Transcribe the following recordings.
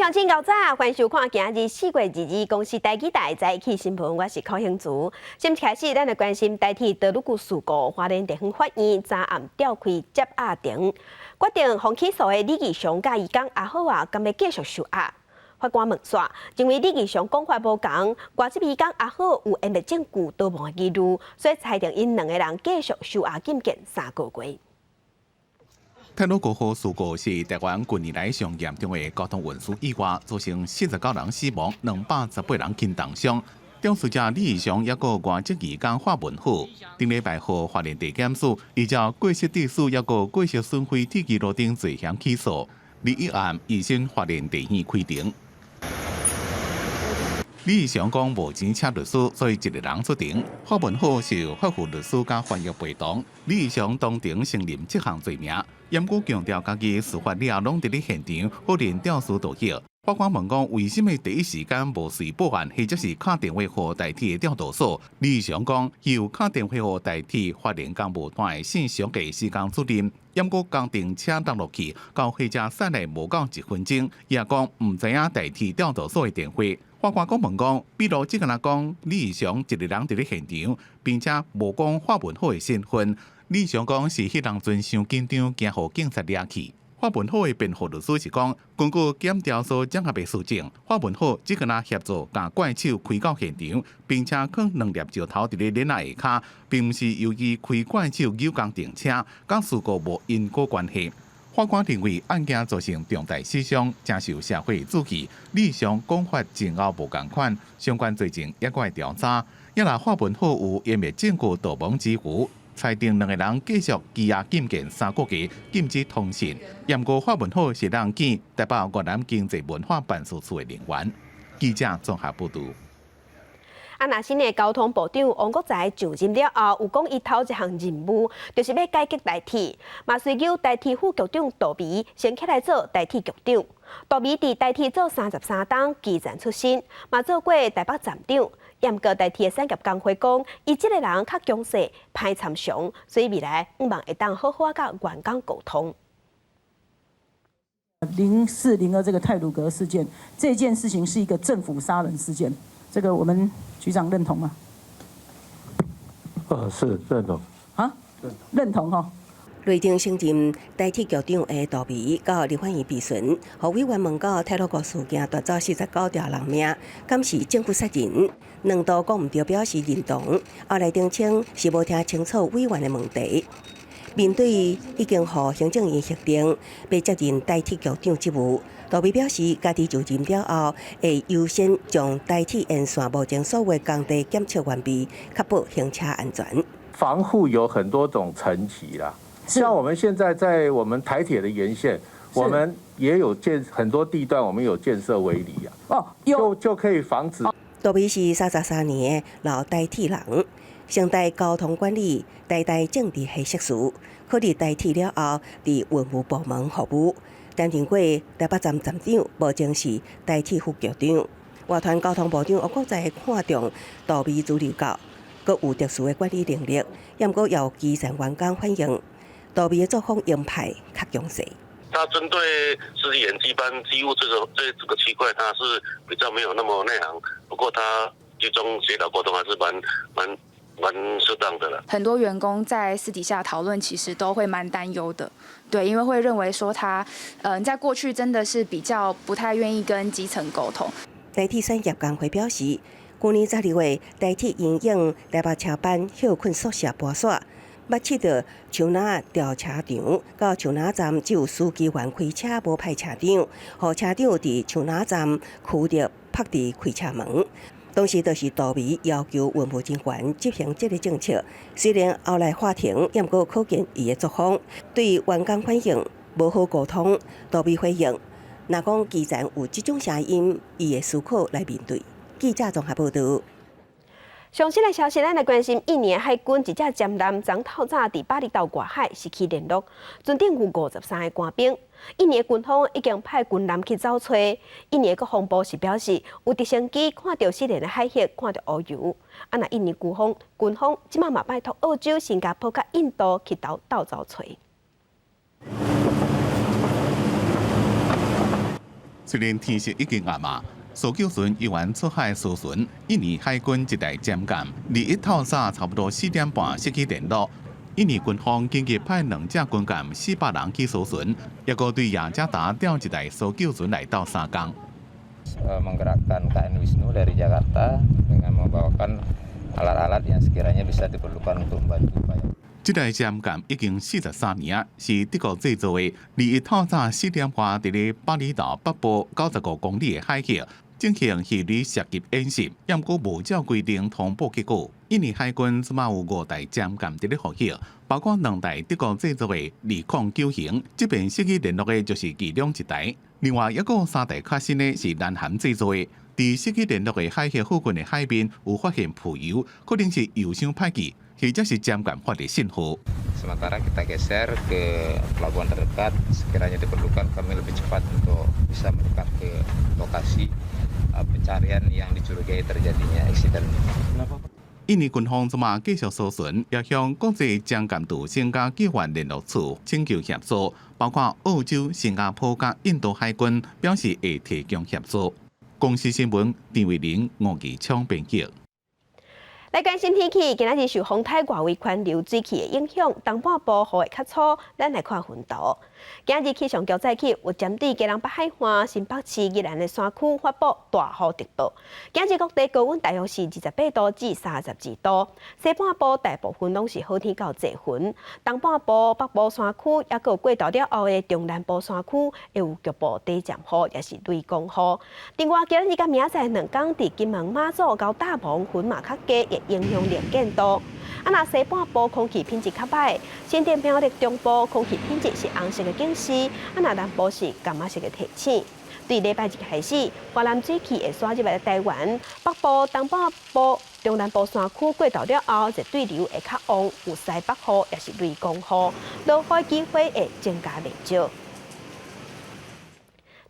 乡亲高早，欢迎收看今日4月2日公司台记台在一起新闻，我是高兴竹。先开始，咱来关心台铁道路局事故，花莲地方法院昨暗召开接押庭，决定放起诉的李义祥甲伊公阿好啊，甘要继续受押。法官问煞，认为李义祥讲法无同，外籍伊公阿好有隠灭证据逃亡的记录，所以裁定因两个人继续受押禁见3个月。 铁路过后事故是台湾近年来上严重的交通运输意外，造成49人死亡，218人轻重伤。肇事者李义祥也个外籍移工华文虎，顶礼拜和花莲地检署依照过失致死也个过失损毁铁基路等罪嫌起诉。1案移审花莲地院开庭。 李义祥讲无钱请律师，所以一个人出庭。华文虎是法务律师加翻译陪同。李义祥当庭承认这项罪名，严格强调家己事发了拢伫咧现场，否认肇事道歉。法官问讲为什么第一时间无随报案，或者是打电话给代替的调度所？李义祥讲有打电话给代替法院公务团的信息嘅时间责任，严格工程车登落去，到或者驶来无到1分钟，也讲唔知影代替调度所的电话。 法官讲问讲，比如即个人讲李义祥一个人伫咧现场，并且无讲华文好的身份。李义祥讲是迄当阵伤紧张，惊互警察抓去。华文好的辩护律师是讲，根据检调所掌握的事证，华文好即个人协助将怪手开到现场，并且放2粒石头伫咧脸下下骹，并毋是由于开怪手扭工停车，甲事故无因果关系。 法官认为案件造成重大死伤，正受社会注意。李祥讲法前后无共款，相关罪证也该调查。也若法文好有湮灭证据逃亡之余，裁定两个人继续羁押禁见3个月，禁止通信。严格法文好是人见台北越南经济文化办事处的人员。记者综合报道。 那新的交通部长王国材上任了后，有讲伊头一项任务就是要改革台铁，嘛随由台铁副局长杜眉先起来做台铁局长。杜眉伫台铁做33档基层出身，嘛做过台北站长。严格台铁的产业工会讲，伊即个人较强势，歹参详，所以未来毋望会当好好甲员工沟通。 0402这个太鲁阁事件，这件事情是一个政府杀人事件，这个我们局长认同吗？是认同。啊，认同哈。内定升任台铁局长的杜眉，到立法院质询，互委员问到铁路局事件夺走49条人命，敢是政府杀人？两度讲毋对，表示认同。后来澄清是无听清楚委员的问题。 面对已经互行政院核定要接任台铁局长职务，杜眉表示，家己就任了后，会优先将台铁沿线目前所有工地检测完毕，确保行车安全。防护有很多种层级啦，像我们现在在我们台铁的沿线，我们也有很多地段，我们有建设围篱啊，就可以防止。杜眉是33年的老台铁人。 上代交通管理，代政治系硕士，考入台铁了后，伫运务部门服务，担任过台北站站长，目前是台铁副局长。外团交通部长王国材看重杜眉资历高，佮有特殊的管理能力，也过有基层员工欢迎。杜眉的作风鹰派，较强势。他针对司机演技班机务这个区块，他是比较没有那么内行，不过他集中协调沟通还是蛮适当的了。很多员工在私底下讨论，其实都会蛮担忧的，对，因为会认为说他，在过去真的是比较不太愿意跟基层沟通。台铁产业工会表示，去年12月，台铁因应台北车班休困宿舍搬线，捌测到树林调车场到树林站只有司机员开车，无派车长，互车长伫树林站驱着拍伫开车门。 当时就是杜眉要求运务人员执行这个政策，虽然后来法庭也过可见伊的作风，对员工反映无好沟通。杜眉回应，若讲基层有这种声音，伊会思考来面对。记者综合报道。上新的消息，咱来关心印尼海军一只舰舰昨透早伫巴厘岛外海失去联络，船顶有53个官兵。印尼军方已经派军舰去找找。印尼国防部是表示，有直升机看到失联的海域，看到乌油。那印尼军方即马嘛拜托澳洲、新加坡甲印度去斗找。虽然天色已经暗嘛，搜救船依然出海搜寻。印尼海军一台舰舰日透早差不多4点半失去联络。印尼军方紧急派2只军舰400人去搜寻，也个对雅加达调一台搜救船来到3港。menggerakkan KN Wisnu dari Jakarta dengan membawakan alat-alat yang sekiranya bisa diperlukan untuk membantu upaya. 这台舰舰已经43年，是德国制造的。日透早4点半，伫咧巴厘岛北部95公里的海域进行鱼雷射击演习，也过无照规定通报结果。印尼海军即马有5台舰舰伫咧服役，包括2台德国制造的209型，这边失去联络的就是其中1台。另外，还有3台较新的是南韩制造的。伫失去联络的海域附近的海边有发现浮油，可能是油箱歹去。 或者是舰舰发的信号。Sementara kita geser ke pelabuhan terdekat, sekiranya diperlukan kami lebih cepat untuk bisa mendekat ke lokasi pencarian yang dicurigai terjadinya eksiden. 印尼军方即马继续搜寻，也向国际舰舰渡升加救援联络处请求协助，包括澳洲、新加坡甲印度海军表示会提供协助。公司新闻陈伟玲、吴义昌编辑。 来关心天气，今仔日受风台外围环流水气的影响，东半部雨会较粗。咱来看云图。今仔日气象局早起有针对基隆北海岸、新北市、宜兰的山区发布大雨特报。今日各地高温大约是28度至32度，西半部大部分拢是好天到济云，东半部、北部山区也有过昼了后的中南部山区会有局部低暂雨，也是雷公雨。另外，今日甲明仔载2天，伫金门、马祖到大鹏云嘛较低，会影响能见度。若西半部空气品质较歹，新店苗栗中部空气品质是红色的警示，若南部是柑仔色的提醒。对礼拜日开始，华南水气会刷入来台湾，北部、东半部、中南部山区过昼了后，热对流会较旺，有西北雨也是雷公雨，落雨机会会增加不少。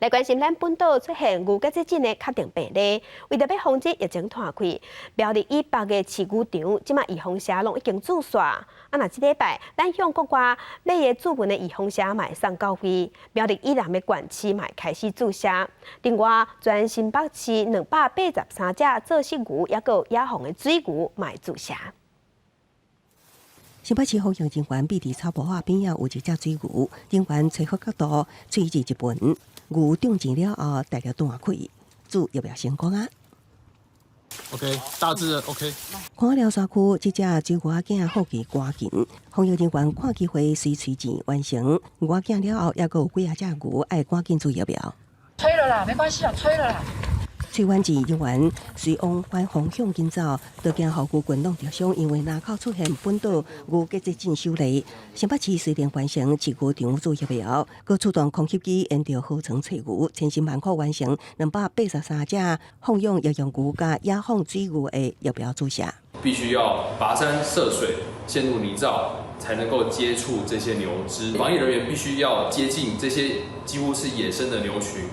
来关心咱本岛出现牛结节症的确定病例，为着要防止疫情传开，苗栗以北的饲牛场，即马预防车拢已经注刷。若即礼拜，咱向国外买的驻文的预防车嘛会送到位，苗栗以南的县市嘛开始注射。另外，全新北市283只做食牛，也有野放的水牛嘛会注射。 新北市服用人员秘伫草坡仔边仔有一只水牛，人员找好角度，水入一盆，牛中箭了后，大家断开，煮要不要成功啊 ？OK， 大致 OK。看了山区，这只水牛仔好奇赶紧，服用人员看机会随随钱完成。牛仔了后，也有几只牛爱赶紧煮要不要？吹了啦，没关系啦，吹了啦。 吹完前，人员随往反方向紧走，都惊后牛群拢着伤，因为南口出现本岛牛结节症首例。新北市虽然完成饲牛场做疫苗，佮出动空袭机沿着河床找牛，千辛万苦完成283只放养药用牛加野放水牛的疫苗注射。必须要跋山涉水，陷入泥沼，才能够接触这些牛只。防疫人员必须要接近这些几乎是野生的牛群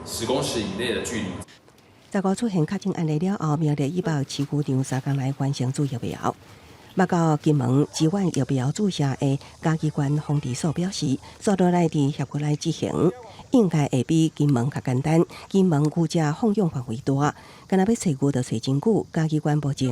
10公尺以内的距离。 在我出现确诊案例了后，苗栗以北饲牛场3天来完成做疫苗。目到金门支援疫苗注射的嘉义县洪治所表示，所落来伫协会内执行，应该会比金门较简单。金门牛只放养范围大，干那要找牛就找真久。嘉义县目前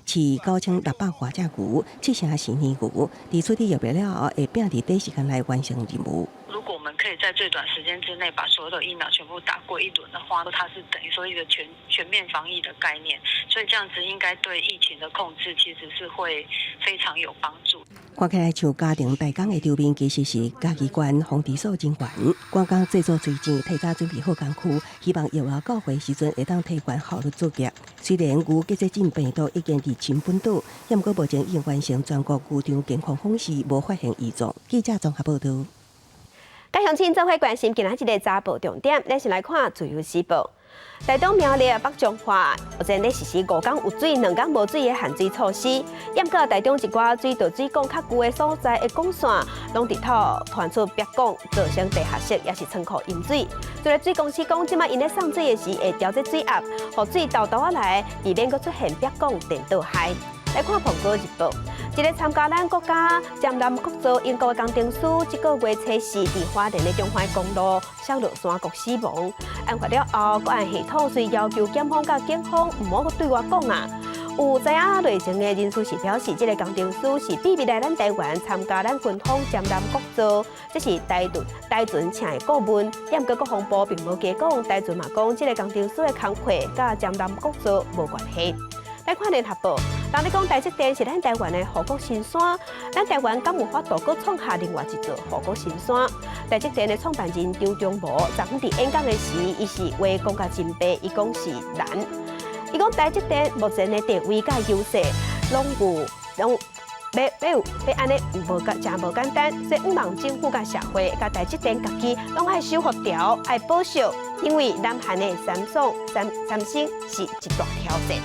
饲9600多只牛，7成是年牛。伫出地疫苗了后，会拼伫短时间来完成任务。 如果我们可以在最短时间之内把所有的疫苗全部打过一轮的话，它是等于说一个全面防疫的概念，所以这样子应该对疫情的控制其实是会非常有帮助。看起来像家庭代工的场面，其实是嘉义县洪治所人员官工制作水钱，提早准备好工区，希望疫苗到货时阵会当提悬效率作业。虽然牛结节症病毒已经伫新本岛，但过目前已经完成全国牛场健康访视，无发现异状。记者综合报道。 甲乡亲做伙关心今仔日的早报重点，咱先来看自由时报。台东苗栗北彰化目前咧实施5天有水、2天无水的限水措施。不过台中一寡水道水管较旧的所在的管线，拢伫土传出白管，造成地下室也是仓库淹水。除了水公司讲，即马因咧送水的时会调节水压，互水豆豆仔来，以免阁出现白管电倒海。来看《澎湖日报》，一个参加咱国家江南国造英国的工程师，这个月初4伫花莲的中华公路小落山谷死亡。案发了后，国安系统遂要求检方甲警方唔好对我讲啊。有知影内情的人士是表示，这个工程师是秘密来咱台湾参加咱军方江南国造，这是台船请的顾问。不过国防部并无加讲，台船嘛讲，这个工程师的工课甲江南国造无关系。来看联合报，人咧讲台积电是咱台湾的护国神山，咱台湾敢有法度搁创下另外一座护国神山？台积电的创办人张忠谋昨昏伫演讲的时，伊是话讲甲真白，伊讲是难。伊讲台积电目前的地位甲优势，拢要安尼真无简单，所以毋望政府甲社会甲台积电家己拢爱守护条，爱保守，因为南韩的三星是一大挑战。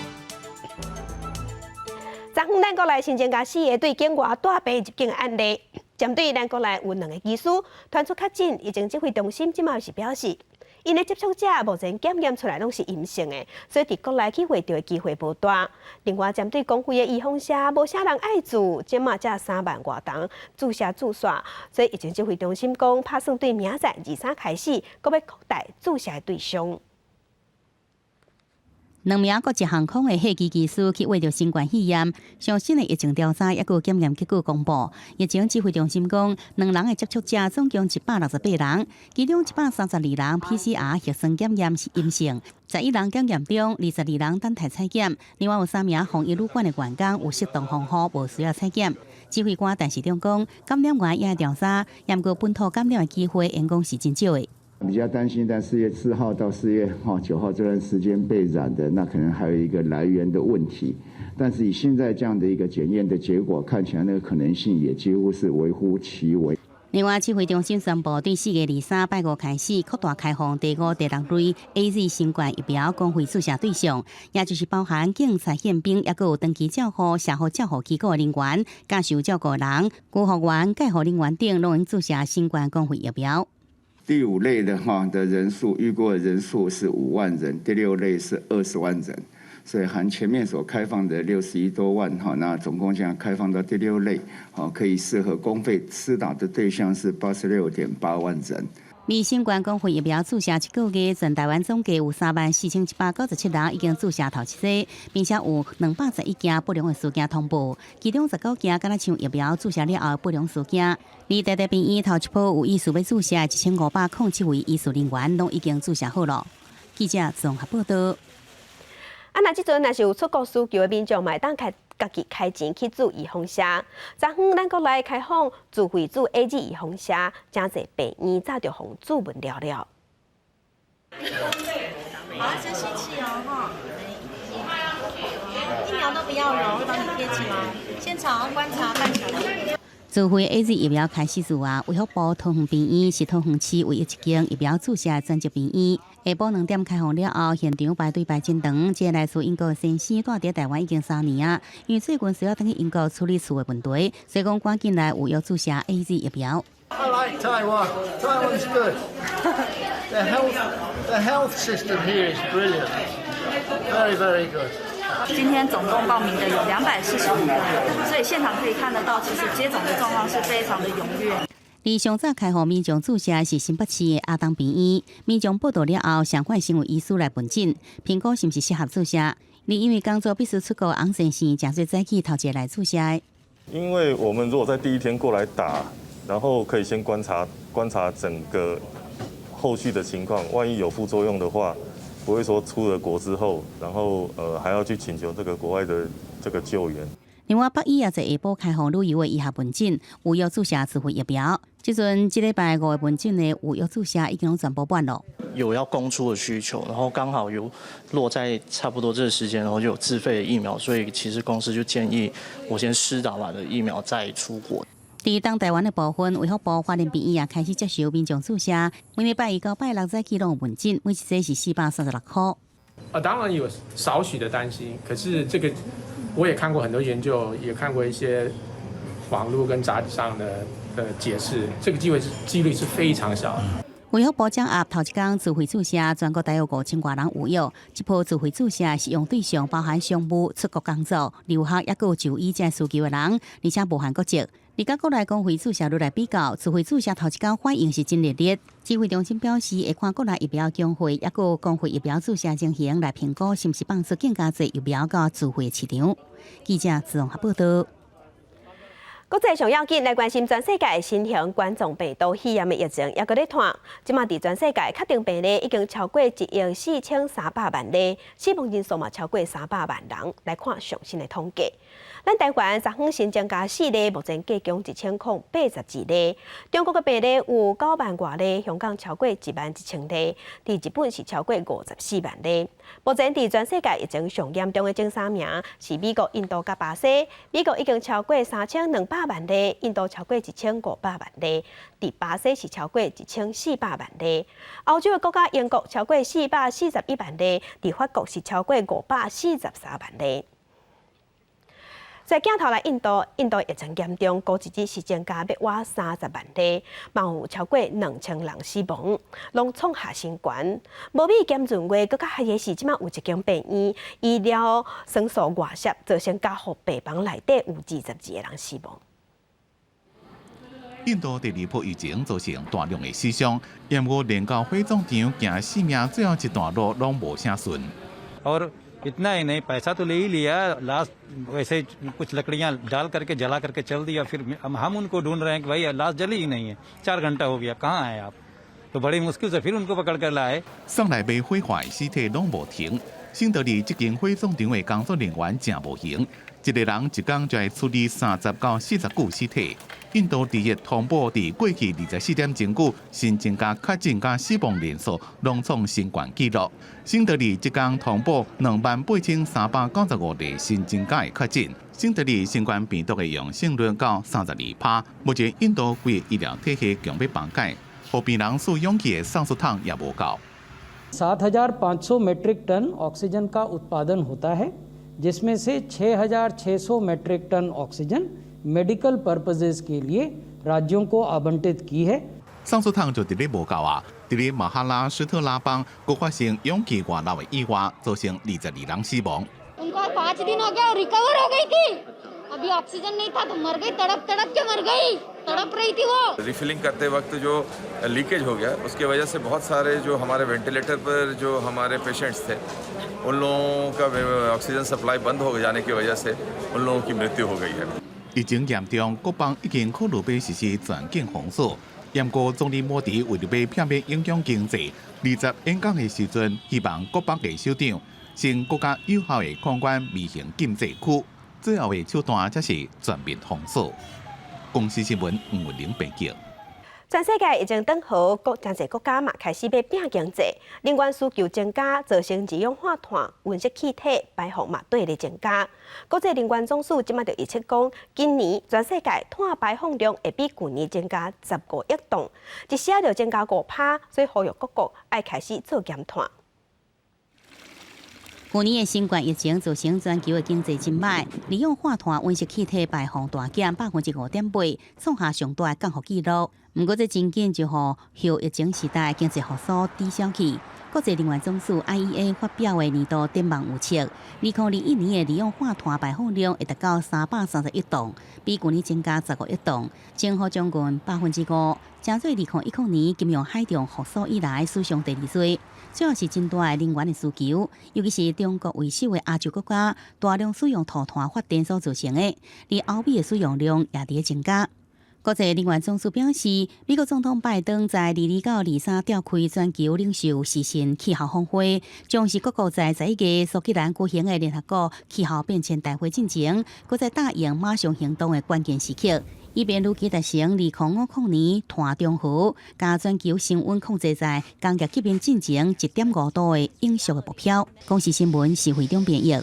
昨昏咱国内新增加4个对境外大病入境的案例，针对咱国内有2个技师传出确诊，疫情指挥中心即卖是表示，因的接触者目前检验出来拢是阴性的，所以伫国内去会到的机会无大。另外，针对公费的预防车，无啥人爱做，即卖才3万外人注射，所以疫情指挥中心讲，打算对明仔23开始，搁要扩大注射的对象。2名国际航空的客机技师去为着新冠肺炎上新的疫情调查，抑个检验结果公布。疫情指挥中心讲，2人的接触者总共168人，其中132人 PCR 核酸检验是阴性，11人检验中，22人等待采检。另外有3名防疫旅馆的员工有适当防护，无需要采检。指挥官陈时中讲，感染源也调查，不过本土感染的机会，因讲是真少的。比较担心在4月4号到4月9号这段时间被染的，那可能还有一个来源的问题。但是以现在这样的一个检验的结果，看起来那个可能性也几乎是微乎其微。另外，指挥中心宣布，对4月23拜5开始扩大开放第5、第6类 AZ 新冠疫苗公费注射对象，也就是包含警察、宪兵，也有长期照护、社会照护机构的人员、家属照顾人、救护员、介护人员等，拢能注射新冠公费疫苗。第5类的人数预估的人数是5万人，第6类是20万人，所以含前面所开放的61多万那总共现在开放到第6类可以适合公费施打的对象是86.8万人。以新冠公费疫苗注射1个月，全台湾总计有34197人已经注射头1剂，并且有211件不良的事件通报，其中19件敢若像疫苗注射了后不良事件。而台大病院头一波有医师要注射1507位医师人员，拢已经注射好了。记者综合报道。那即阵若是有出国需求的民众，嘛会当家己开钱去注预防车。昨昏咱国内开放自费注 AZ 预防车，真侪病院早就互注文了了。好，先吸气哦，疫苗都不要揉，会帮你贴起来。现场观察半小时。自费 AZ 疫苗开始注啊，卫福部桃园病院是桃园市唯一一间疫苗注射的专职病院。下晡2点开放了后，现场排队排真长。这来自英国的先生住伫台湾已經3年啊，因為最近需要等去英國處理厝的問題，所以講趕緊來有要注射 AZ 疫苗。I like Taiwan. Taiwan's good. The health system here is brilliant. Very, very good. 今天总共报名的有245个人，所以现场可以看得到，其实接种的状况是非常的踊跃。而上早开放民众注射是新北市的阿东病院，民众报到了后，上快先有医师来问诊，评估是不是适合注射。你因为工作必须出国，昂先生真侪早起头一来注射。因为我们如果在第一天过来打，然后可以先观察整个后续的情况，万一有副作用的话，不会说出了国之后，然后还要去请求这个国外的这个救援。另外，北医也在下晡开放旅游的医学问诊，有要注射自费疫苗。即阵这礼拜5的问诊呢，有要注射已经全部满了。有要供出的需求，然后刚好有落在差不多这个时间，然后就有自费的疫苗，所以其实公司就建议我先施打完的疫苗再出国。伫东台湾的部分，卫福部花莲病院也开始接受民众注射，每礼拜1到拜6早起拢有问诊，每一剂是436块。当然有少许的担心，可是这个我也看过很多研究，也看过一些网络跟杂志上的解释，这个几率是非常小的。为了保障压头一天自费注射全国大约5000多人有药，这波自费注射适用对象包含商务、出国工作、留学也有就医这需求的人，而且无限国籍。而甲国内公费注射率来比较，自费注射头一天反应是真热烈。指挥中心表示，会看国内疫苗工会也有公费疫苗注射情形来评估是毋是放出更加侪疫苗到自费市场。记者自龙报道。国际上要紧来关心全世界新型冠状病毒肺炎的疫情，也搁咧拖。即马伫全世界确定病例已经超过1.43亿，死亡人数嘛超过300万人。来看上新的统计，咱台湾昨昏新增加4例，目前计共1082例。中国嘅病例有9万多例，香港超过11000例，伫日本是超过54万例。目前伫全世界疫情上严重的前3名是美国、印度甲巴西。美国已经超过3200万例，印度超过1500万例，伫巴西是超过1400万例。欧洲的国家英国超过441万例，伫法国是超过543万例。再镜头来印度疫情严重，过一日是增加要哇30万例，嘛有超过2000人死亡，拢创下新高。无比严重话，更加害的是即马有一间病院医疗酸素外泄，造成家户病房内底有22个人死亡。印度第2波疫情造成大量的死伤，延误连到火葬场行性命最后一段路拢无啥顺。इतना ही नहीं पैसा तो ले ही लिया लास्ट वैसे कुछ लकड़ियां डाल करके जला करके चल दिया फिर हम उनको ढूंढ रहे हैं कि भाई लाश जली ही नहीं है 4 घंटा हो गया कहाँ आए आप तो बड़ी मुश्किल से फिर उनको पकड़ कर लाए 送来被毁坏尸体拢无停，新德里这间火葬场的工作人员真无闲，一个人一天就要处理30到40具尸体。印度第一通报伫过去24点钟久新增加确诊加死亡人数拢创新冠纪录。新德里即天通报28395例新增加的确诊。新德里新冠病毒的阳性率到32%。目前印度规医疗体系强要崩解，互病人使用气的酸素桶也无够。7500 मेट्रिक टन ऑक्सीजन का उत्पादन होता है, जिसमें से 6600 metric ton oxygen medical purposes के लिए राज्यों को आवंटित की है。酸素桶就伫咧无够啊！伫咧马哈拉施特拉邦，又发生氧气外漏的意外，造成22人死亡。उनको 5 दिन हो गया रिकवर हो गई थी, अभी ऑक्सीजन नहीं था तो मर गई, तड़प तड़प के मर गई, तड़प रही थी वो। रिफिलिंग करते वक्त जो लीकेज हो गया उसकी वजह से बहुत सारे जो हमारे वेंटिलेटर पर जो हमारे पेशेंट्स थे उन लोगों का ऑक्सीजन सप्लाई बंद हो जाने की वजह से उन लोगों की मृत्यु हो गई है। 疫情严重，国邦已经考虑要实施全境封锁。不过，总理莫迪为了要避免影响经济，20演讲的时阵，希望国北的首长先国家有效的控管微型禁制区，最后的手段则是全面封锁。公司新闻吴文玲编辑。全世界疫情转好，真侪国家嘛开始要拼经济，能源需求增加，造成二氧化碳、温室气体排放嘛对咧增加。国际能源总署即马就预测讲，今年全世界碳排放量会比去年增加15亿吨，一下就增加5%，所以呼吁各国爱开始做减碳。去年的新冠疫情造成全球的经济真歹，二氧化碳、温室气体排放大减5.8%，创下上大的降幅纪录。不过，这真紧就互后疫情时代经济复苏抵消去。国际能源总署 IEA 发表的年度展望预测，2021年的二氧化碳排放量会达到331吨，比去年增加15亿吨，增幅将近5%，正做2010年金融海啸复苏以来史上第2多。主要是真大的能源的需求，尤其是中国为首的亚洲国家大量使用土炭发电所造成的，而欧美的使用量也在增加。国际能源总署表示，美国总统拜登在22到23召开全球领袖视讯气候峰会，将是各国在11月苏格兰举行的联合国气候变迁大会进前，国际答应马上行动的关键时刻。以便如期达成2050年碳中和，加全球升温控制在工业革命进前1.5度的永续的目标。公视新闻是会长编译。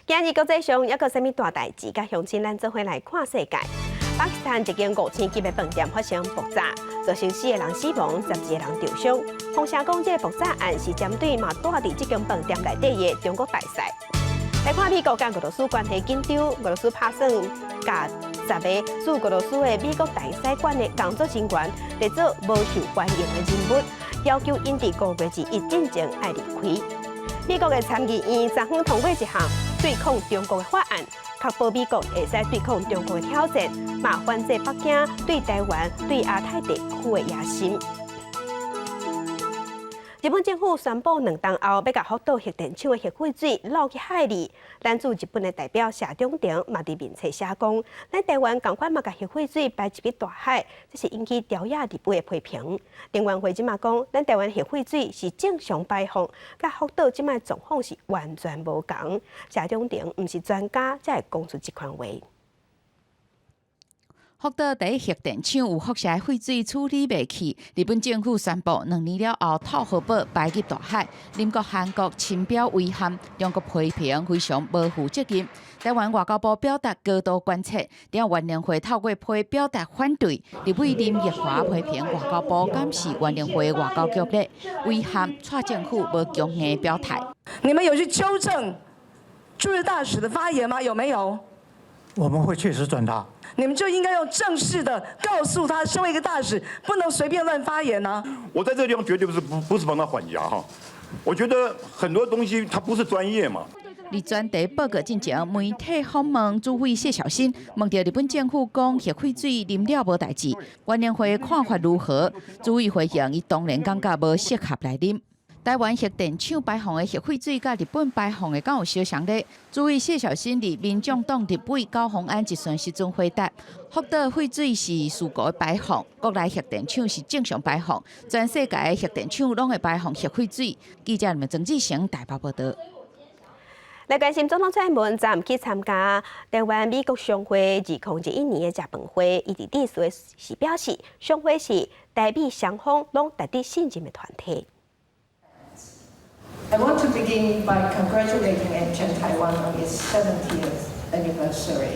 今日国际上还有啥物大代志？甲乡亲咱做伙来看世界。巴基斯坦一间5000级的饭店发生爆炸，造成4个人死亡，12个人受伤。风声讲，这个爆炸案是针对嘛住伫这间饭店内底的中国大使。来看美国甲俄罗斯关系紧张，俄罗斯打算甲10个驻俄罗斯的美国大使馆的工作人员来做无受欢迎的任务，要求因伫5月1日前爱离开。美国的参议院昨昏通过一项对抗中国的法案，确保美国会使对抗中国的挑战，嘛反制北京对台湾、对亚太地区的野心。日本政府宣布2天后要甲福岛核电厂的核废水漏去海里。咱驻日本的代表谢中廷嘛伫面册写讲，咱台湾同款嘛甲核废水排入去大海，这是引起朝野日本的批评。林元会即嘛讲，咱台湾核废水是正常排放，甲福岛即卖状况是完全无同。谢中廷毋是专家，才会讲出这款话。福岛第一核电厂有辐射废水处理未去，日本政府宣布2年了后套核保排入大海。邻国韩国深表遗憾，中国批评非常无负责任。台湾外交部表达高度关切，了原联会透过批表达反对。立委林奕华批评外交部监视原联会外交局咧，遗憾蔡政府无强硬表态。你们有去纠正驻日大使的发言吗？有没有？我们会确实转达。你们就应该用正式的告诉他，身为一个大使，不能随便乱发言啊！我在这个地方绝对不是帮他缓颊哈，我觉得很多东西他不是专业嘛。日专题报告进前，媒体访问主委谢小新，问到日本政府讲核废水啉了无代志，原联会看法如何？主委回应，伊当然感觉无适合来啉。台湾核电厂排放的核废水，甲日本排放的敢有相像咧？主委谢小新伫民众党立委高虹安一选时阵回答：福岛废水是事故的排放，国内核电厂是正常排放，全世界的核电厂拢会排放核废水。记者们曾志成台北报道。来关心总统蔡英文昨暗去参加台湾美国商会2021年的食饭会，伊伫致辞时表示，商会是台美双方拢值得信任的团体。I want to begin by congratulating AmCham Taiwan on its 70th anniversary.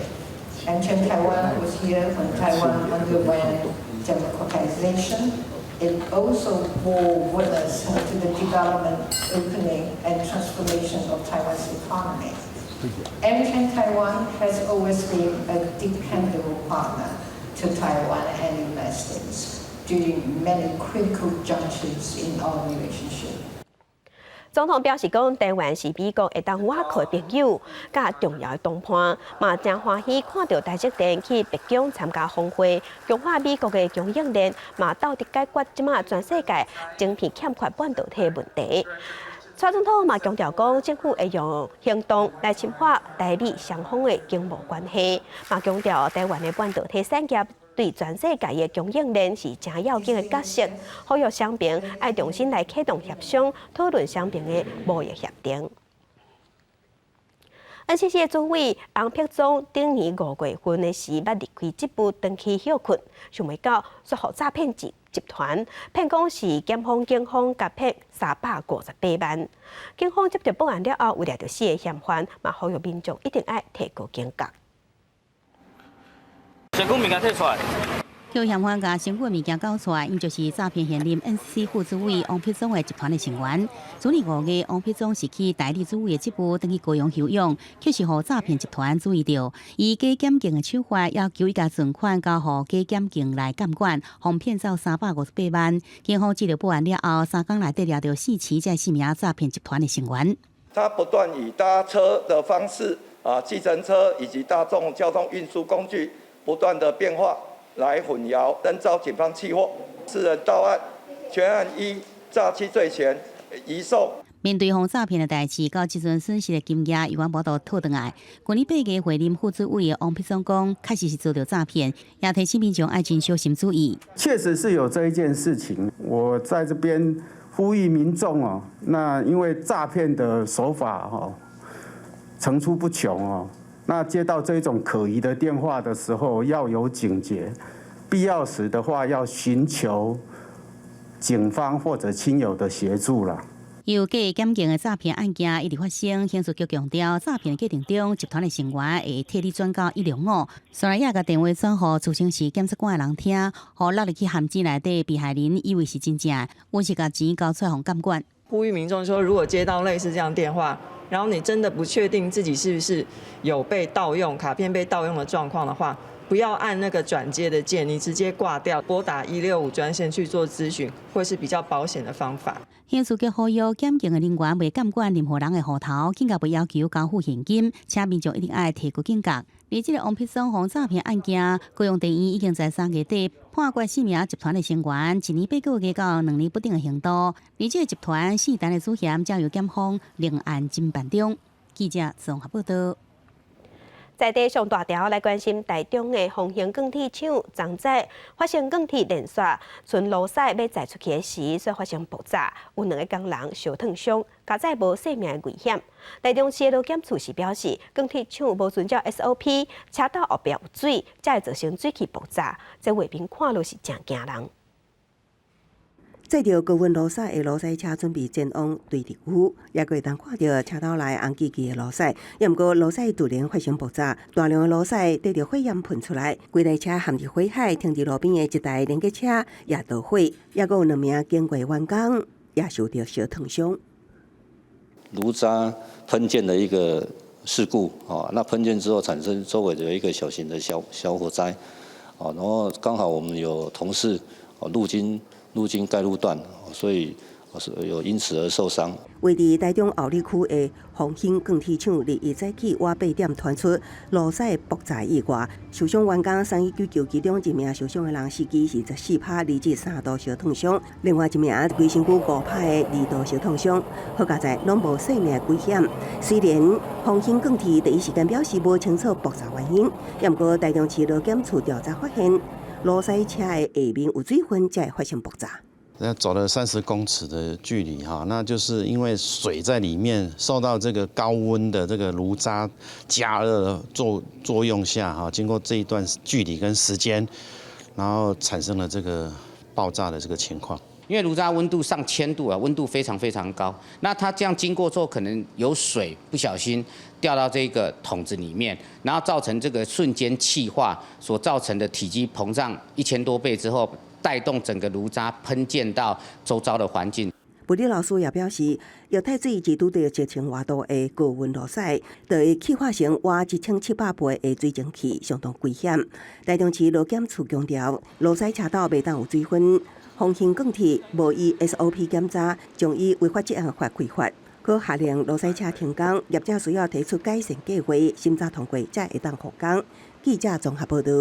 AmCham Taiwan was here when Taiwan underwent democratization. It also bore witness to the development, opening, and transformation of Taiwan's economy. AmCham Taiwan has always been a dependable partner to Taiwan and investors during many critical junctures in our relationship. 总统表示讲，台湾是美国会当挖靠的朋友，甲重要的同伴，嘛真欢喜看到台积电去北京参加峰会，强化美国的供应链，嘛斗阵解决即马全世界晶片欠缺半导体的问题。蔡总统嘛强调讲，政府会用行动来深化台美双方的经贸关系，嘛强调台湾的半导体产业对全世界的供应链是真要紧的角色，呼吁双边爱重新来启动协商，讨论双边的贸易协定。NCC 的主委洪碧忠顶年5月份的时，捌离开职务，长期休困，想袂到说互诈骗集团骗讲是检方警方甲骗358万。警方接到报案了后，为了着4个嫌犯，嘛呼吁民众一定爱提高警觉。身躯物件摕出来。叫嫌犯甲身躯物件交出来，因就是诈骗现任 NCC 副主委王碧忠的集团的成员。去年5月，王碧忠是去代理主委的职务，登去高雄休养，却是互诈骗集团注意到，以假检警的手法要求伊甲存款交互假检警来监管，哄骗走358万。警方接到报案了后，3天内底抓到4起这4名诈骗集团的成员。他不断以搭车的方式计程车以及大众交通运输工具不断的变化。来混淆，灯遭警方起获，4人到案，全案依诈欺罪嫌移送。面对防诈骗的代志，到即阵损失的金额，有关报道讨回来。去年8月会任副主委的王碧忠讲，确实是遭到诈骗，也提醒民众爱真小心注意。确实是有这一件事情，我在这边呼吁民众哦，那因为诈骗的手法层出不穷哦。那接到这种可疑的电话的时候，要有警觉，必要时的话要寻求警方或者亲友的协助啦。有假检警的诈骗案件一直发生，刑事局强调，诈骗过程中集团的成员会替你转到105，虽然也甲电话转予出生时检察官的人听，互落入去陷阱内底被害人以为是真正，阮是甲钱交出来互监管。呼吁民众说，如果接到类似这样电话，然后你真的不确定自己是不是有被盗用卡片被盗用的状况的话，不要按那个转接的键，你直接挂掉，拨打165专线去做咨询，会是比较保险的方法。刑事局呼吁检警的人员未监管任何人的户头，更加未要求交付现金，且民众一定要提高警觉。而这个王必双防诈骗案件，高雄地院已经在3月底判决4名集团的成员1年8个月到2年不定的刑度。而这个集团4单的主嫌，正由检方另案侦办中。记者综合报道。在地上大条来关心台中的丰兴钢铁厂，昨早发生钢铁连续从炉屎要载出去的时，所发生爆炸，有2个工人受烫伤，加载无性命的危险。台中市的路检处是表示，钢铁厂无遵照 SOP， 车道后壁有水，才会造成水汽爆炸。这画面看落是真惊人。载着高温炉屎的炉屎车准备前往对地区，也会当看到车道内红叽叽的炉屎，也毋过炉屎突然发生爆炸，大量的炉屎带着火焰喷出来，规台车陷入火海，停伫路边的一台连接车也着火，也有2名经过员工也受到小烫伤。炉渣喷溅的一个事故那喷溅之后产生周围的一个小型的小火灾然后刚好我们有同事路经该路段，所以有因此而受伤。位于台中后里区的丰兴钢铁厂，2早起晚8点传出炉屎爆炸意外，受伤员工送医急救，其中1名受伤的人司机是14拍2至3度小烫伤，另外1名规身躯5拍的2度小烫伤，好佳在拢无性命危险。虽然丰兴钢铁第一时间表示无清楚爆炸原因，也毋过台中市路检处调查发现，炉屎车的下面有水分，才会发生爆炸。那走了30公尺的距离那就是因为水在里面受到这个高温的这个炉渣加热的作用下经过这一段距离跟时间，然后产生了这个爆炸的这个情况。因为炉渣温度上1000度温度非常非常高，那它这样经过之后，可能有水不小心掉到这个桶子里面，然后造成这个瞬间气化所造成的体积膨胀1000多倍之后，带动整个炉渣喷溅到周遭的环境。物理老师也表示，液态水一拄到7000瓦度的高温炉屎，就会气化成活1700倍的水蒸气，相当危险。台中市路检处强调，炉屎车道袂当有水分。丰兴钢铁无依 SOP 检查，将以违法职案法规范，可下令炉屎车停工，业者需要提出改善计划，审查通过才会当复工。记者综合报道。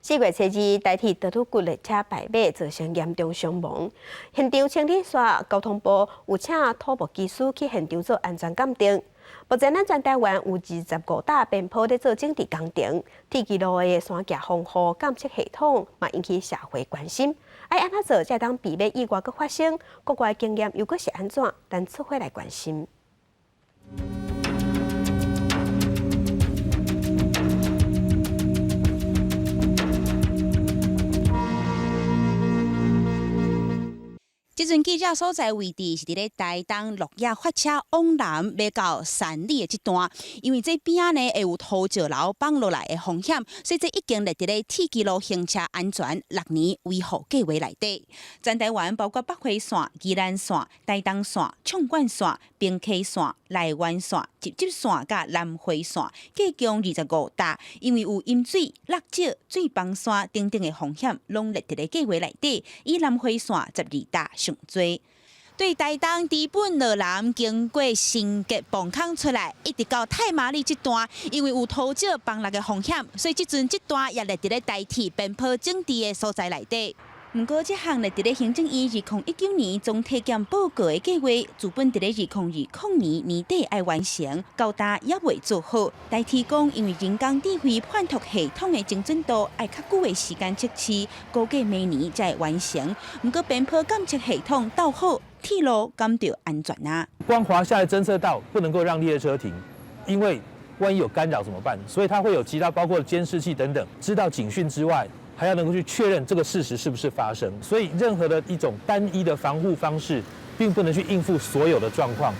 4月初2，台铁德鲁骨列车败马，造成严重伤亡。现场清理线，交通部有请土木技师去现场做安全鉴定。目前咱全台湾有25大边坡在做整治工程，铁基路的山架防护监测系统嘛引起社会关心。要安怎做才当避免意外搁发生？国外经验又搁是安怎？咱出回来关心。这阵记者所在位置是伫咧台东鹿野发车往南要到山里的这段，因为这边呢会有土石流放落来的风险，所以这已经列伫咧铁基路行车安全6年维护计划内底。全台湾包括北回线、宜兰线、台东线、创管线、平溪线、内湾线、集集线甲南回线，计共25大，因为有淹水、落石、水崩山等等的风险，拢列伫咧计划内底。以南回线12大上多。对台东基本路南经过新界崩坑出来，一直到太麻里这段，因为有土石崩落的风险，所以这阵这段也列伫咧台铁边坡整治的所在内底。不过，这项列伫咧行政院2019年总体检报告的计划，自本伫咧2020年年底要完成，到达也未做好。台铁讲，因为人工智慧判读系统的精准度要较久的时间测试，估计明年才会完成。不过，边坡监测系统到好，铁路敢就安全啊。光滑下来侦测到不能够让列车停，因为万一有干扰怎么办？所以它会有其他包括监视器等等，知道警讯之外，还要能够去确认这个事实是不是发生。所以任何的一种单一的防护方式，并不能去应付所有的状况。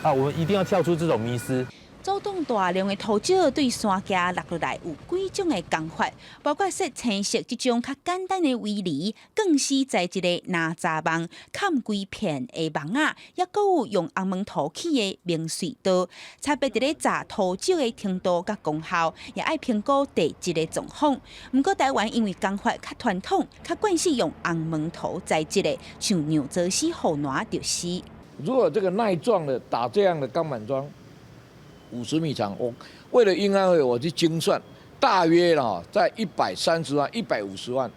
我们一定要跳出这种迷思。走动大量的土石对山架落落来有几种的工法，包括说青色这种较简单的围篱，更是在一个拿杂网盖几片的网啊，也阁有用红毛土起的明水刀，差别伫咧炸土石的程度甲功效，也爱评估地质的状况。不过台湾因为工法较传统，较惯是用红毛土材质的，像牛泽西后暖就是。如果这个耐撞的打这样的钢板桩，50米长，我为了运安会我去精算，大约在130万、150万，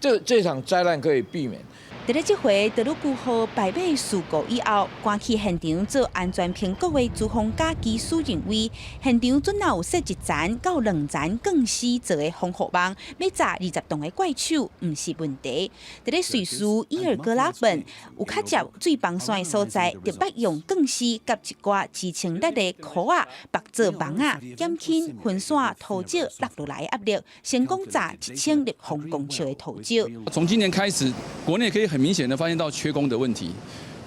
这场灾难可以避免。在咧这回德鲁古号败马事故以后，赶去现场做安全评估的朱峰甲技术认为，现场准有设1层到2层更细做的防护网，要炸20栋的怪手，唔是问题。在咧瑞士伊尔戈拉本有较接最防山的所在，特别用更细甲一寡支撑力的壳啊、白做网啊，减轻分散土石落落来的压力，成功炸1000立方公尺的土石。从今年开始，国内可以很明显的发现到缺工的问题。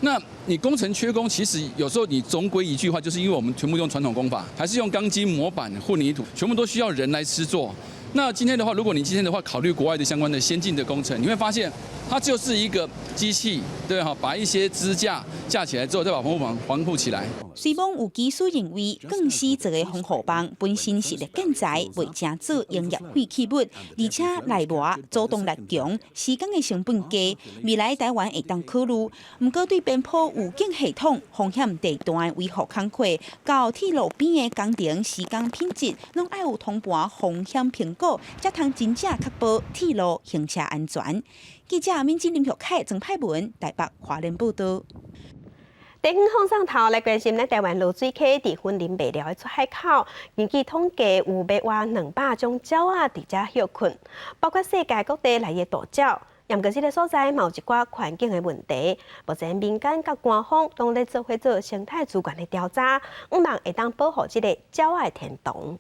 那你工程缺工，其实有时候你总归一句话，就是因为我们全部用传统工法，还是用钢筋、模板、混凝土，全部都需要人来施作。那今天的话，如果你今天的话考虑国外的相关的先进的工程，你会发现它就是一个机器，对哈，把一些支架架起来之后，再把防护网防护起来。虽然有技术认为更细做的防护网本身是咧建材，未正做营业废弃物，而且内膜阻动力强，施工的成本低，未来台湾会当考虑。不过对边坡预警系统、风险地段维护工课，到铁路边的工程施工品质，拢爱有通盘风险评估，才通真正确保铁路行车安全。记者民警林玉凯、郑派文台北华联报道。地方放上头来关心咱台湾露水溪伫森林未了的出海口，根据统计有约200种鸟仔伫遮休困，包括世界各地来的大鸟。也毋过这个所在嘛有一寡环境的问题，目前民间甲官方拢咧做伙做生态资源的调查，希望会当保护这个鸟仔的天堂。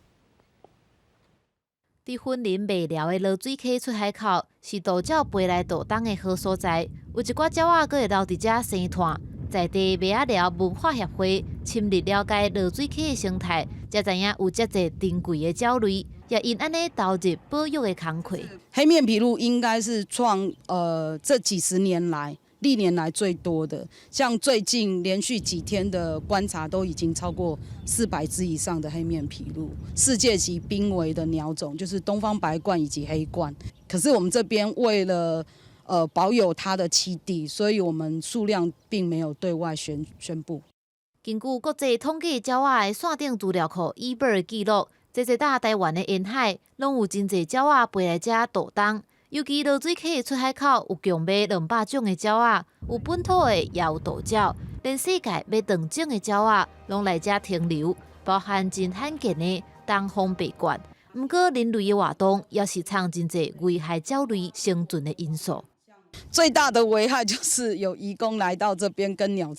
伫森林未了的露水溪出海口是大鸟飞来渡冬的好所在，有一寡鸟仔阁会留伫遮生团。在地尾仔寮文化协会深入了解露水溪的生态，才知影有遮侪珍贵的鸟类，也因安尼投入保育的工课。黑面琵鹭应该是创这几十年来历年来最多的，像最近连续几天的观察都已经超过400只以上的黑面琵鹭，世界级濒危的鸟种就是东方白鹳以及黑鹳。可是我们这边为了保有它的栖地，所以我们数量并没有对外宣布。根据国际统计鸟仔的线顶资料库 eBird 记录，这搭台湾的沿海，拢有真侪鸟仔飞来遮渡冬。尤其露水溪出海口有强买200种的鸟仔，有本土的，也有渡鸟，连世界买2种的鸟仔拢来遮停留，包含真罕见的东方白鹳。不过人类的活动也是藏真侪危害鸟类生存的因素。最大的危害就是有移工来到这边跟鸟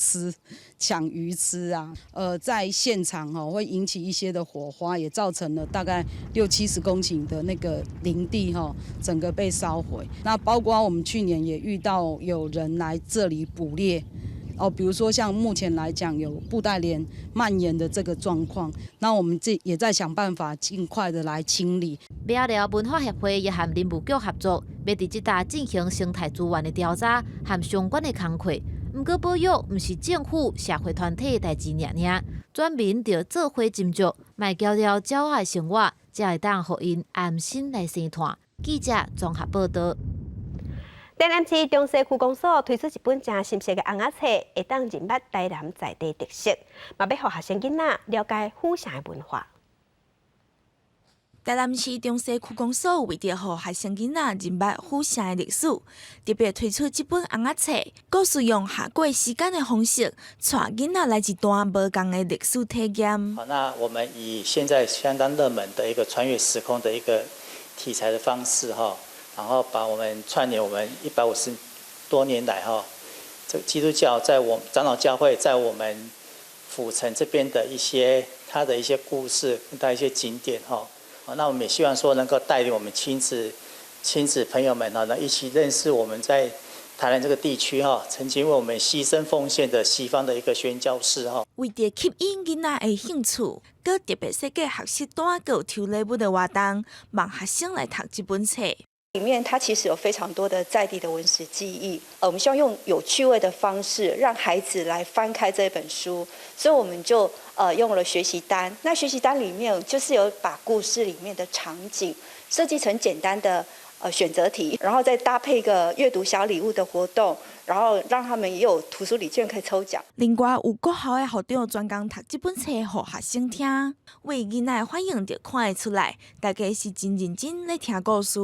抢鱼吃啊，在现场会引起一些的火花，也造成了大概60-70公顷的那个林地整个被烧毁。那包括我们去年也遇到有人来这里捕猎。比如说像目前来讲有布袋莲蔓延的这个状况，那我们也在想办法尽快的来清理。尾仔寮文化协会也和林务局合作，要伫这搭进行生态资源的调查和相关的工课。不过保育不是政府、社会团体的代志尔，全民要做伙斟酌，卖交了鸟仔的生活，才会当互因安心来生团。记者综合报道。台南市中西区公所推出一本正新式的红仔册，会当认捌台南在地特色，嘛要互学生囡仔了解府城的文化。台南市中西区公所为着互学生囡仔认捌府城的历史，特别推出这本红仔册，故事用下过时间的方式，带囡仔来一段无同的历史体验。好，那我们以现在相当热门的一个穿越时空的一个题材的方式然后把我们串联我们150多年来这个基督教在我长老教会在我们府城这边的它的一些故事跟它一些景点那我们也希望说能够带领我们亲子朋友们一起认识我们在台南这个地区曾经为我们牺牲奉献的西方的一个宣教士为着吸引囡仔的兴趣，佮特别设计学习单，佮有抽礼物的活动，望学生来读这本册。里面它其实有非常多的在地的文史记忆，我们希望用有趣味的方式让孩子来翻开这本书，所以我们就用了学习单。那学习单里面就是有把故事里面的场景设计成简单的选择题，然后再搭配一个阅读小礼物的活动，然后让他们也有图书礼券可以抽奖。另外有国校的校长专工读这本册给学生听，为囡仔反应就看得出来，大家是真认真在听故事。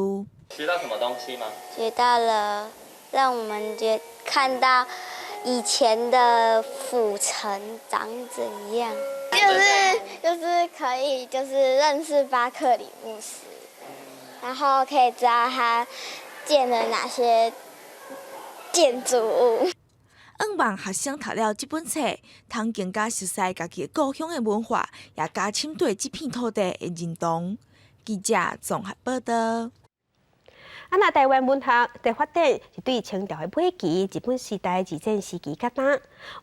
学到什么东西吗？学到了，让我们看到以前的府城长怎样，就是可以认识巴克里牧师，然后可以知道他建了哪些建筑物。望学生读了这本册，通更加熟悉家己故乡的文化，也加深对这片土地的认同。记者综合报道。那台湾文学的发展是对清朝的末期、日本时代二战时期较大，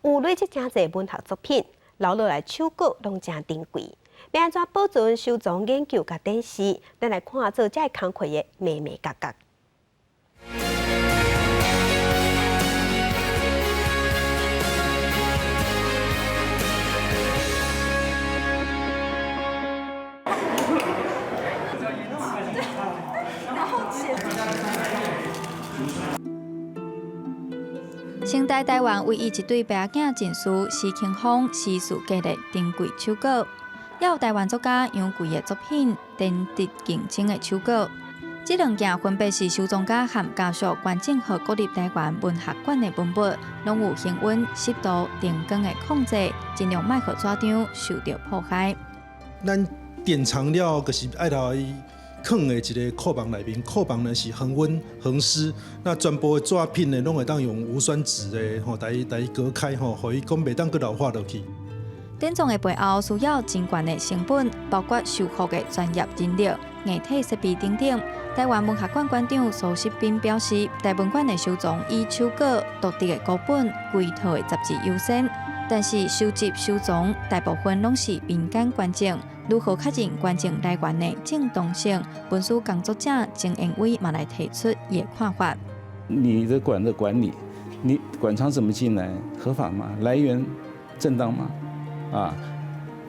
有累积真侪文学作品，留落来手稿拢真珍贵。要安怎保存、收藏、研究甲展示？咱来看做这工课的眉眉角角。清代台湾唯一一对白仔证书是清风诗词记录珍贵手稿，也有台湾作家杨贵的作品登得竞争的手稿。这两件分别是收藏家和家属捐赠予国立台湾文学馆的文物，拢有恒温、湿度、电光的控制，尽量莫互纸张受到破坏。咱典藏了就是爱来放的一个库房内面，库房呢是恒温、恒湿，那全部的纸品呢，拢会当用无酸纸的来隔开互伊讲袂当佮老化落去。典藏的背后需要真悬的成本，包括修复的专业人力、硬体设备等等。台湾文学馆馆长苏世斌表示，台文馆的收藏以手稿、独特的古本、规套的杂志优先，但是收集收藏大部分拢是民间捐赠。如何确认捐赠来源的正当性？文书工作者郑延伟嘛来提出也看法。你的馆的管理，你馆藏怎么进来，合法吗？来源正当吗？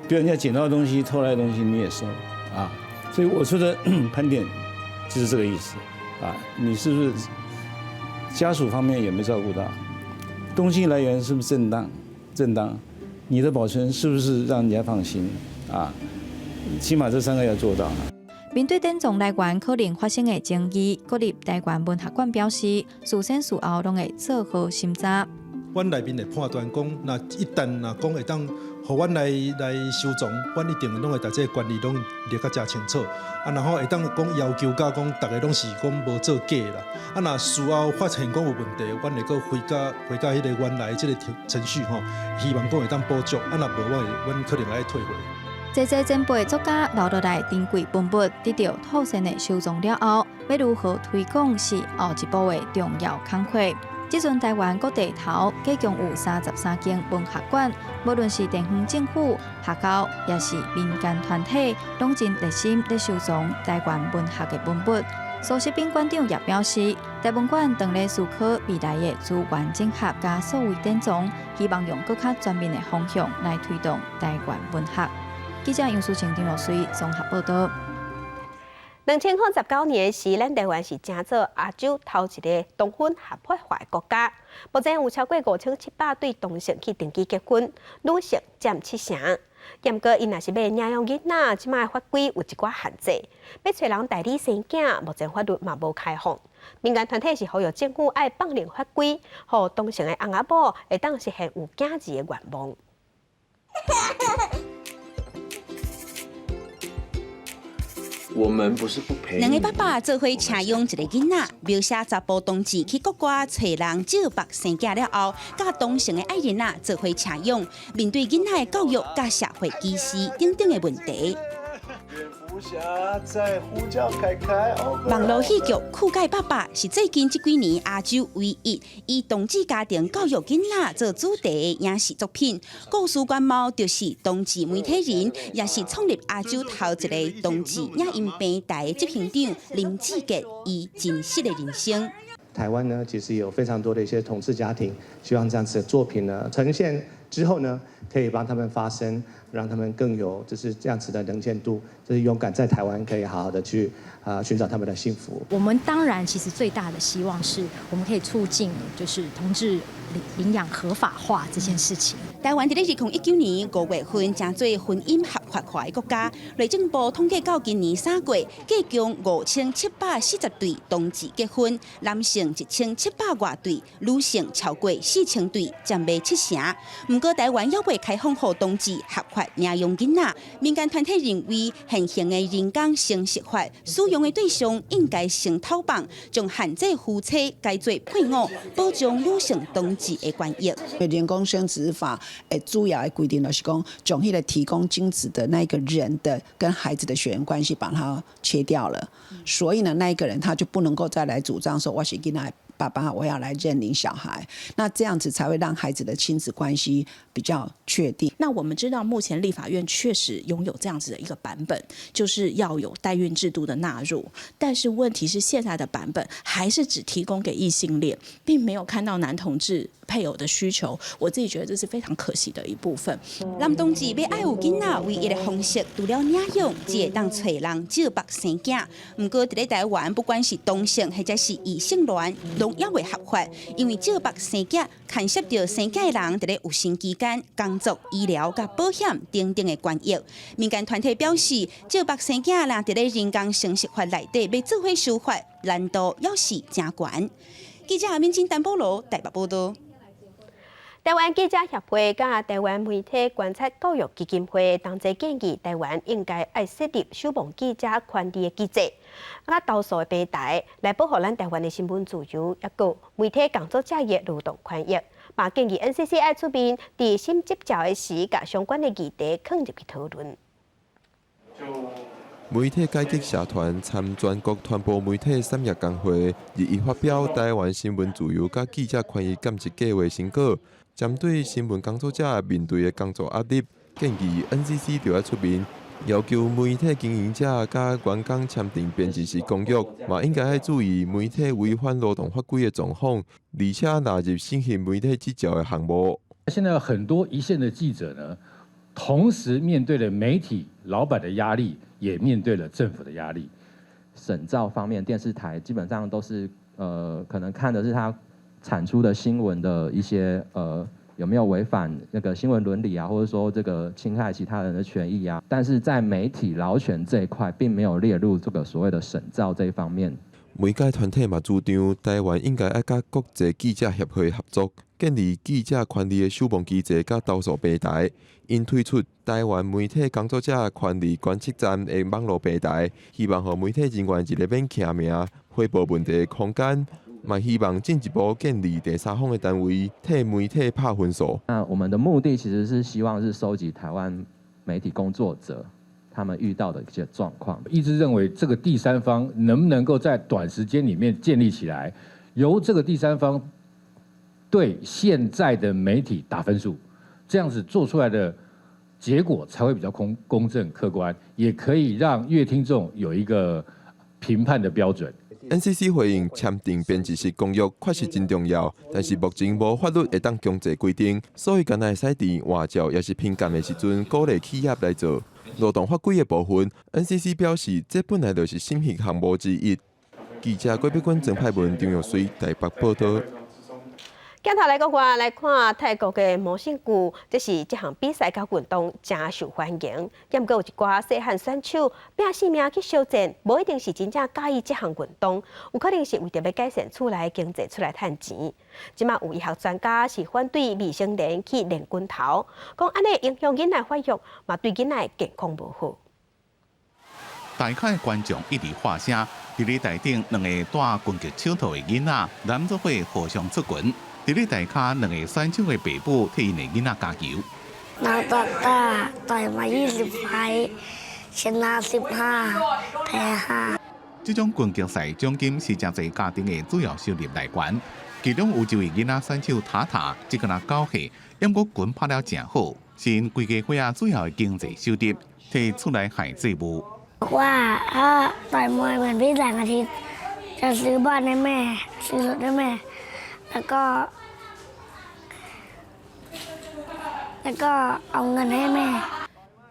别人家捡到的东西、偷来的东西你也收所以我说的盘点就是这个意思你是不是家属方面有没有照顾到？东西来源是不是正当？你的保存是不是让人家放心起码这3个要做到。面对典藏来源可能发生的争议，国立台湾文学馆表示，事先事后拢会做好审查。阮内面会判断讲，那一旦讲会当，互阮来收藏，阮一定拢会把这个管理拢列甲真清楚。然后会当讲要求甲讲，大家拢是讲无做假啦。若事后发现讲有问题，阮会搁回甲迄个原来这个程序希望讲会当补足。若无，阮可能来退回。这前辈作家留落来珍贵文物，得到妥善的收藏了后，要如何推广是后一步的重要工课。即阵台湾各地头计共有33间文学馆，无论是地方政府、学校，也是民间团体，拢真热心在收藏台湾文学的文物。苏世斌馆长也表示，台文馆当咧思考未来的资源整合加数位典藏，希望用更较全面的方向来推动台湾文学。记者杨淑清、张若水综合报道。2019年是咱台湾是正做亚洲头一个同婚合法化的国家，目前有超过5700对同性去登记结婚，女性占70%。不过，因若是要领养囡仔，即卖法规有一寡限制，要找人代理生囝，目前法律嘛无开放。民间团体是呼吁政府爱放宽法规，互同性的翁仔某会当实现有囝子的愿望。我们不是不陪你。两个爸爸做伙请养一个囡仔，描写查甫同志去国外找人借白生囝了后，甲同性的爱人仔做伙请养，面对囡仔的教育甲社会歧视等等的问题。武侠在呼叫凯凯。网络戏剧《酷盖爸爸》是最近这几年亚洲唯一以同志家庭教育囡仔做主题的影视作品。故事原貌就是同志媒体人，也是创立亚洲头一个同志影音平台的执行长林志杰，以真实的人生。台湾呢，其实有非常多的一些同志家庭，希望这样子的作品呢呈现之后呢，可以帮他们发声，让他们更有就是这样子的能见度，就是勇敢在台湾可以好好的去寻找他们的幸福。我们当然其实最大的希望是我们可以促进就是同志领养合法化这件事情。台湾在2019年5月份正做婚姻合法化的国家，内政部统计到今年3月，计共5740对同志结婚，男性1700多对，女性超过4000对，占未70%。不过台湾还未开放给同志合法领养囡仔，民间团体认为现行的人工生殖法使用的对象应该先讨棒，将限制夫妻改做配偶，保障女性同志的权益。人工生殖法主要的规定就是讲，将那个提供精子的那个人的跟孩子的血缘关系把它切掉了，所以呢，那一个人他就不能够再来主张说我是囡仔爸爸，我要来认领小孩，那这样子才会让孩子的亲子关系比较确定。那我们知道，目前立法院确实拥有这样子的一个版本，就是要有代孕制度的纳入，但是问题是现在的版本还是只提供给异性恋，并没有看到男同志配偶的需求，我自己觉得这是非常可惜的一部分。男同志要爱有囡仔，唯一的方式除了领养，只会当找人借腹生囝。不过在台湾，不管是同性或者是异性恋，都也未合法，因为借腹生囝牵涉到生囝的人在有生期间工作、医疗甲保险等等的权益。民间团体表示，借腹生囝人在人工生殖法内底要做伙修法，难度也是真悬。记者民警陈保罗台北报道。台湾记者协会甲台湾媒体观察教育基金会同齐建议，台湾应该爱设立守望记者权利的机制，投诉的平台来保护咱台湾的新闻自由，也有媒体工作者的劳动权益。嘛建议 NCC 爱出面，伫新执照的时，甲相关的议题放入去讨论。媒体改革社团参全国传播媒体产业工会日前发表《台湾新闻自由甲记者权益监测计划》成果，针对新闻工作者面对的工作压力，建议 NCC 就要出面，要求媒体经营者甲员工签订编辑室公约，嘛应该要注意媒体违反劳动法规的状况，而且纳入新型媒体执照的项目。现在有很多一线的记者呢，同时面对了媒体老板的压力，也面对了政府的压力。审照方面，电视台基本上都是可能看的是他产出的新闻的一些有没有违反那个新闻伦理啊，或者说这个侵害其他人的权益啊。但是在媒体劳权这一块，并没有列入这个所谓的审照这一方面。媒介团体嘛主张，台湾应该要甲国际记者协会合作，建立记者权利的守望机制甲投诉平台。因推出台湾媒体工作者权利观测站的网络平台，希望让媒体人员一个免签名、汇报问题的空间，嘛希望进一步建立第三方的单位，替媒体拍分数。那我们的目的其实是希望是收集台湾媒体工作者他们遇到的一些状况，一直认为这个第三方能不能够在短时间里面建立起来，由这个第三方对现在的媒体打分数，这样子做出来的结果才会比较公正客观，也可以让乐听众有一个评判的标准。NCC 回应签订编辑室公约确实真重要，但是目前无法律会当强制规定，所以敢若会使伫外照也是偏干的时阵鼓励企业来做。劳动法规的部分 ，NCC 表示，这本来就是审核项目之一。记者郭碧君、郑派文、张玉水台北报道。镜头来国外来看泰国的毛线球，这是这项比赛甲运动真受欢迎。也毋过有一寡细汉选手拼性命去挑战，无一定是真正喜欢这项运动，有可能是为着要改善厝内经济出来趁钱。即马有医学专家是反对未成年去练拳头，讲安尼影响囡仔发育，嘛对囡仔健康无好。大咖的观众一直发声，伫咧台顶两个带拳击手套的囡仔，男组会互相出拳。伫咧大咖两个选手的爸母替因的囡仔加油。老爸爸带我一直拍， ชนะ15แพ้5这种拳击赛奖金是真侪家庭的主要收入来源，其中有一位囡仔选手塔塔，只个人9岁，不过拳拍了真好，是因规家伙仔主要的经济收入，摕出来害债务。ว่าถ้าต่อยมวยเหมือนพี่แสงอาทิตย์จะซื้อบ้านให้แม่ซื้อรถให้แม่แล้วก็เอาเงินให้แม่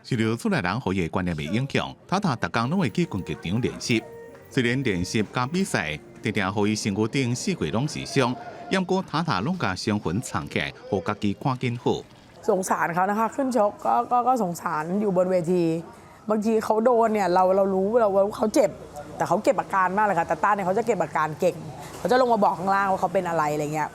受到厝内人好嘢观念的影响，塔塔逐工拢会去拳击场练习。虽然练习加比赛，常常互伊身躯顶4个拢是伤，不过塔塔拢甲伤魂藏起来，互家己看见好。สงสารเขานะคะขึ้นชกก็สงสารอยู่บนเวทีบางทีเขาโดนเนี่ยเรารู้ว่าเขาเจ็บแต่เขาเก็บอาการมากเลยค่ะแต่ต้าเนี่ยเขาจะเก็บอาการเก่งเขาจะลงมาบอกข้างล่างว่าเขาเป็นอะไรอะไรเงี้ย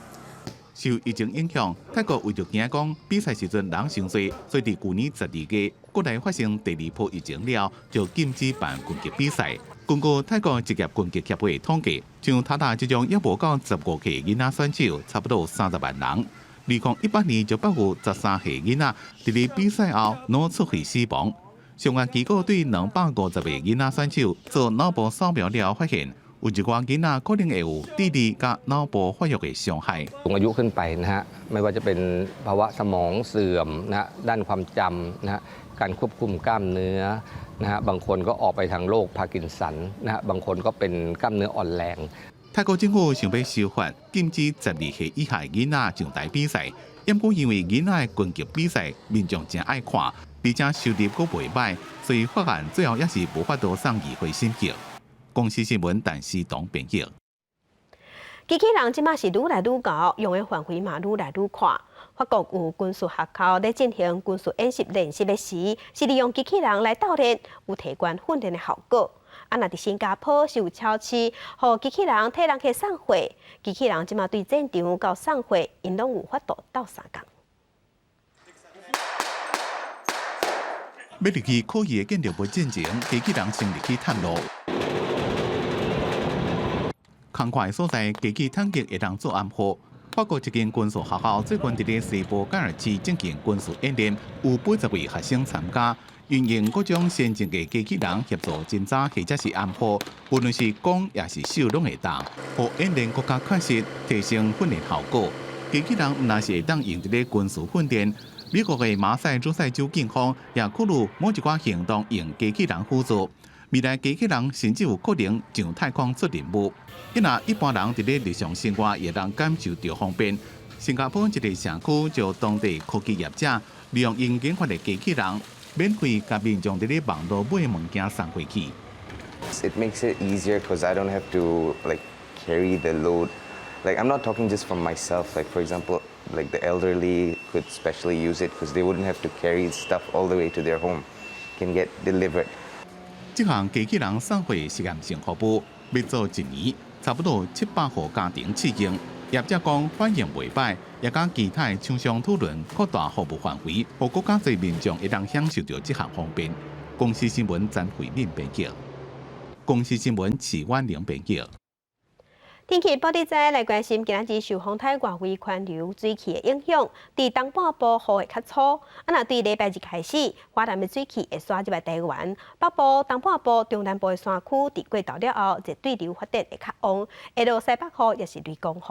受疫情影响，泰国为着惊讲比赛时阵人伤多，所以伫去年12月，国内发生第2波疫情了，就禁止办拳击比赛。根据泰国职业拳击协会统计，像塔塔这种也无到15岁囡仔选手，差不多30万人。2018年就包括13岁囡仔，伫咧比赛后脑出血死亡。相关机构对250位囡仔选手做脑部扫描了，发现有一寡囡仔可能会有智力甲脑部发育的伤害。อายุขึ้นไปนะฮะไม่ว่าจะเป็นภาวะสมองเสื่อมนะด้านความจำนะฮะการควบคุมกล้ามเนื้อนะฮะบางคนก็ออกไปทางโรคพาร์กินสันนะฮะบางคนก็เป็นกล้ามเนื้ออ่อนแรง泰国政府想要修法，禁止12岁以下囡仔上台比赛。不过因为囡仔的拳击比赛，民众真爱看，而且收入阁袂歹，所以法案最后也是无法度送议会审议。公司新闻陈思东编译。机器人即马是愈来愈高，用的范围嘛愈来愈宽。法国有军事学校在进行军事演习练习的时，是利用机器人来锻炼，有提悬训练的效果。若伫新加坡是有超市，互机器人替人去送货，机器人即马对战场到送货，因拢有法度斗3工。要入去可疑的建筑物进前，机器人先入去探路。空旷的所在，机器探击会当做暗号。法国一间军事学校最近伫咧西部加尔市进行军事演练，有80位学生参加，运用各种先进的机器人协助侦查或者是暗号，无论是攻也是守拢会当，互演练更加确实，提升训练效果。机器人毋但是会当用伫咧军事训练，美国的马赛诸塞州警方也考虑某一寡行动用机器人辅助。未来机器人甚至有可能上太空出任务。一般人伫咧日常生活也当感受到方便。新加坡一个社区就当地科技业者利用因研发的机器人，免费甲民众伫咧网络买物件送回去。It makes it easier because I don't have to carry the load. I'm not talking just from myself. For example, the elderly could especially use it because they wouldn't have to carry stuff all the way to their home. Can get delivered. 这项机器人送货实验性服务要做1年，差不多700户家庭试用。业者讲反应袂歹，也甲其他的厂商讨论扩大服务范围，互更加侪民众会当享受到这项方便。公司新闻詹慧敏编辑，公司新闻齐婉玲编辑。天气报道在来关心，今仔日受风台外围环流水汽的影响，伫东半部雨会较粗。若对礼拜日开始，华南的水汽会刷入来台湾，北部、东半部、中南部的山区，伫过昼了后，热对流发展会较旺，下落西北雨也是雷公雨，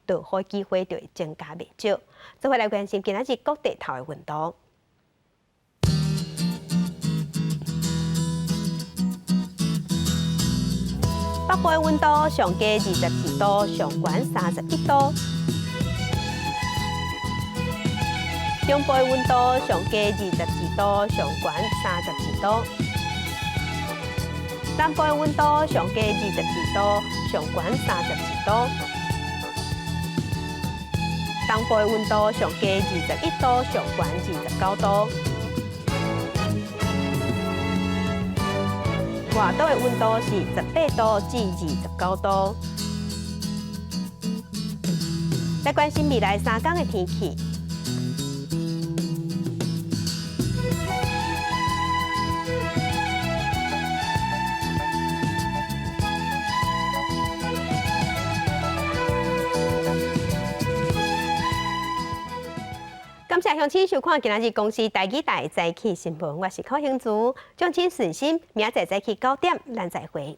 落雨机会就会增加袂少。再回来关心今仔日各地头的运动。北部的温度上低22度，上悬31度；中部的温度上低22度，上悬32度；南部的温度上低22度，上悬32度；东部的温度上低21度，上悬29度。外岛的温度是18度至29度。来关心未来3天的天气。感谢家乡亲收看今仔日公司台语台早起新闻，我是柯兴珠，将亲顺心，明仔早起9点，咱再会。